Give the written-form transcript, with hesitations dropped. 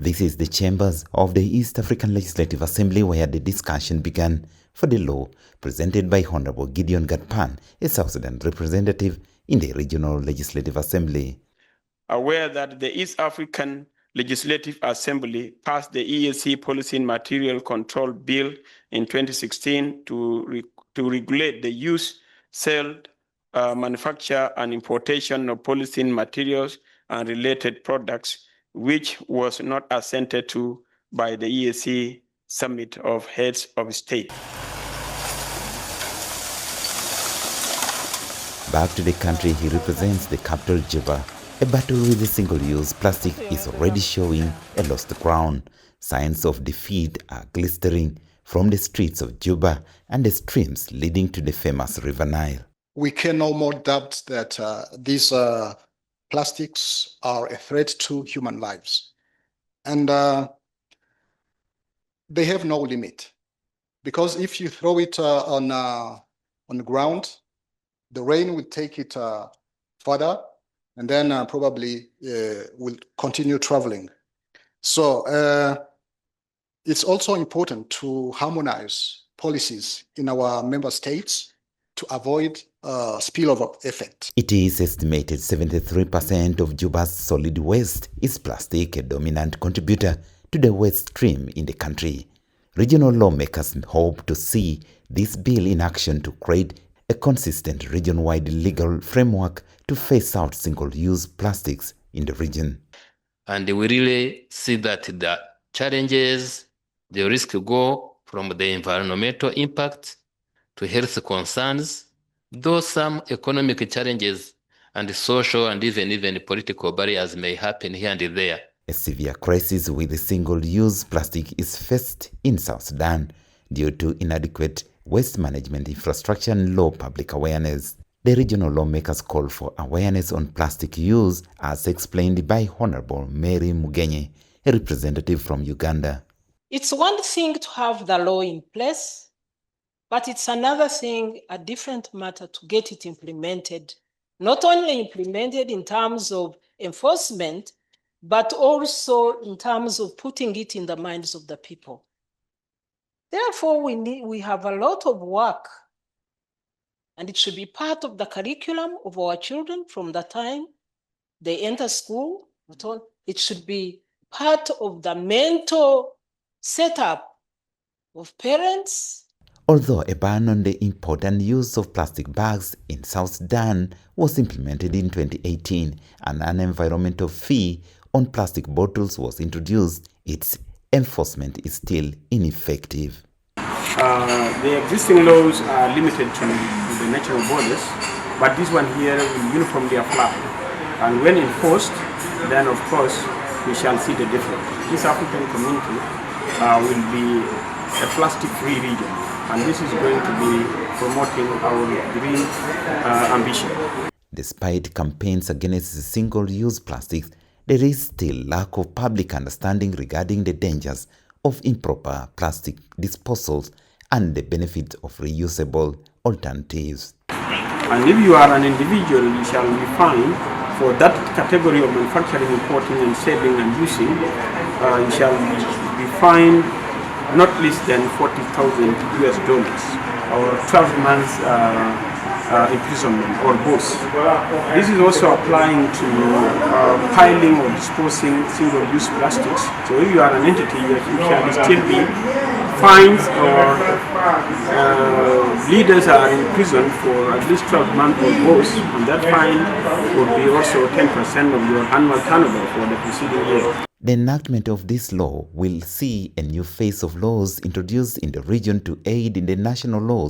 This is the chambers of the East African Legislative Assembly where the discussion began for the law presented by Honorable Gideon Gatpan, a South Sudan representative in the Regional Legislative Assembly. Aware that the East African Legislative Assembly passed the EAC Policy and Material Control Bill in 2016 to regulate the use, sale, manufacture, and importation of polythene materials and related products, which was not assented to by the EAC Summit of Heads of State. Back to the country he represents, the capital Juba. A battle with the single-use plastic is already showing a lost ground. Signs of defeat are glistering from the streets of Juba and the streams leading to the famous River Nile. We can no more doubt that these plastics are a threat to human lives. And they have no limit. Because if you throw it on the ground, the rain will take it further, and then probably will continue traveling. So it's also important to harmonize policies in our member states to avoid spillover effect. It is estimated 73% of Juba's solid waste is plastic, a dominant contributor to the waste stream in the country. Regional lawmakers hope to see this bill in action to create a consistent region-wide legal framework to phase out single-use plastics in the region. And we really see that the challenges, the risk go from the environmental impact to health concerns, though some economic challenges and social and even political barriers may happen here and there. A severe crisis with single-use plastic is faced in South Sudan due to inadequate waste management infrastructure and low public awareness. The regional lawmakers call for awareness on plastic use, as explained by Honorable Mary Mugenyi, a representative from Uganda. It's one thing to have the law in place, but it's another thing, a different matter to get it implemented. Not only implemented in terms of enforcement, but also in terms of putting it in the minds of the people. Therefore, we have a lot of work, and it should be part of the curriculum of our children from the time they enter school. It should be part of the mental setup of parents. Although a ban on the import and use of plastic bags in South Sudan was implemented in 2018 and an environmental fee on plastic bottles was introduced, its enforcement is still ineffective. The existing laws are limited to the national borders, but this one here will uniformly apply. And when enforced, then of course we shall see the difference. This African community will be a plastic-free region, and this is going to be promoting our green ambition. Despite campaigns against single-use plastics, there is still lack of public understanding regarding the dangers of improper plastic disposals and the benefit of reusable alternatives. And if you are an individual, you shall be fined for that category of manufacturing, importing, and selling and using. You shall be fined not less than $40,000 or 12 months imprisonment or both. This is also applying to piling or disposing single-use plastics. So if you are an entity, you shall still be fined, or leaders are in prison for at least 12 months or both, and that fine would be also 10% of your annual turnover for the preceding year. The enactment of this law will see a new phase of laws introduced in the region to aid in the national laws